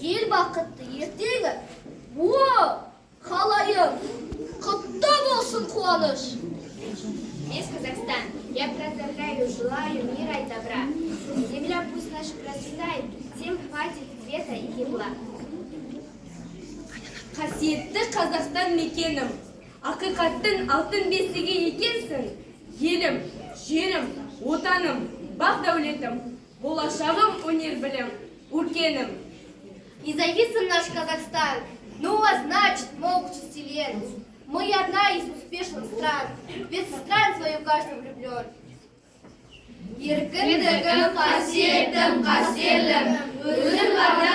ел бақытты ертегі. Халайым, құтты болсын қуаныш. Весь Казахстан, я поздравляю, желаю мира и добра. Земля пусть наша процветает, всем хватит света и тепла. Қасиетті Қазақстан мекенім, ақиқаттың алтын бесігі екенсің. Елім, жерім, отаным, бақ дәулетім, болашағым өнер білім, өркенім. И зависим наш Казахстан, ну а значит могут вселенц. Мы одна из успешных стран, ведь в стран свою каждый влюблен. Еркіндігім, қасиетім, қастерлім, өзім ғана